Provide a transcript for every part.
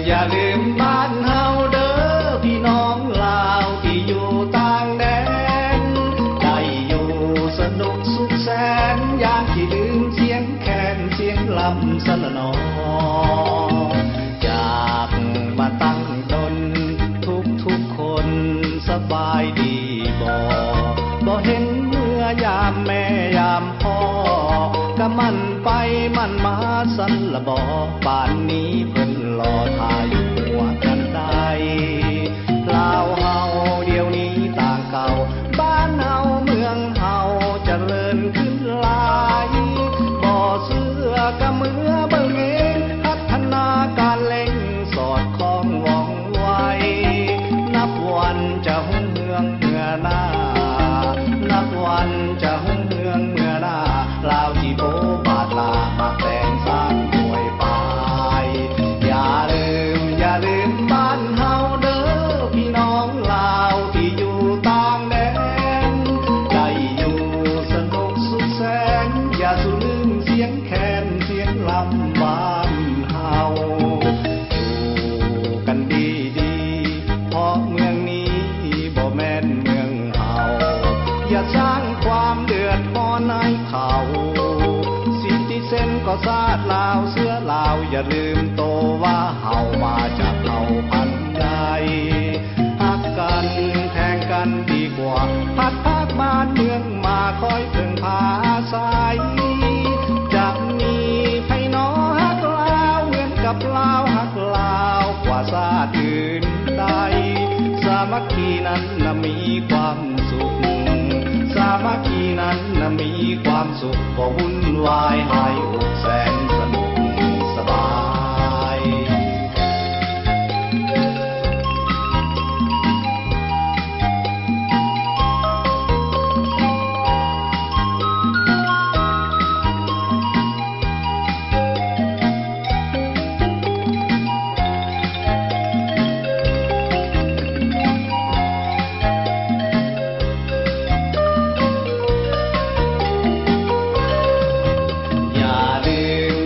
อย่าลืมบ้านเฮาเด้อพี่น้องลาวที่อยู่ต่างแดนได้อยู่สนุกสุขแสนยามที่ลืมเสียงแคนเสียงลำสะนอจากมาตั้งตนทุกคนสบายดีบ่เห็นเมื่อยามแม่ยามพ่อก็มันไปมันมาสันละบ่ป่านนี้เพิ่นรอท่าอยู่หัวกันได้ลาวเฮาเดี๋ยวนี้ต่างเก่าบ้านเฮาเมืองเฮาเจริญขึ้นหลายบ่เสื้อก็เมื่อเบิ่งเองพัฒนาการเล่งสอดคล้องว่องไวนับวันจะหุ่งเฮืองเมื่อหน้านับวันจะหุ่งเฮืองเมื่อหน้าลาวที่โบบาดลามาแต่งสร้างหน่วยปายอย่าลืมบ้านเฮาเด้อพี่น้องลาวที่อยู่ต่างแดนได้อยู่สนุกสุดแสนอย่าสูญลืมเสียงแคนเสียงลำบ้านเฮาอยู่กันดีเพราะเมืองนี้บ่แม่นเมืองเฮาอย่าสร้างความเดือดร้อนให้เขาสิทธิเส้นก็ชาติลาวเสื้อลาวอย่าลืมโตว่าเฮามาจากเผ่าพันธุ์ใดฮักกันแทงกันดีกว่าพัดภาคบ้านเมืองมาคอยพึ่งพาอาศัยจะมีไผน้อฮักลาวเหมือนกับลาวฮักลาวกว่าชาติอื่นใดสามัคคีนั้นมีความสุขสามัคคีนั้นมีความสุขก็วุ่นวายหายอกแสนสนุกสบาย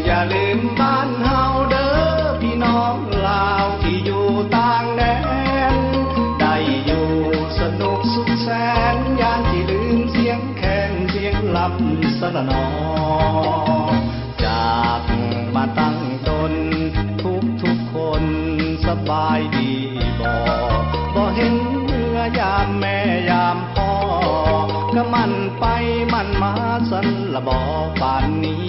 อย่าลืมบ้านเฮาเด้อพี่น้องลาวที่อยู่ต่างแดนได้อยู่สนุกสุขแสนยามที่ลืมเสียงแคนเสียงลำสะนอจากมาตั้งตนทุกคนสบายดีบ่เห็นเมื่อยามแม่ยามพ่อก็มันไปมันมาสันละบ่ป่านนี้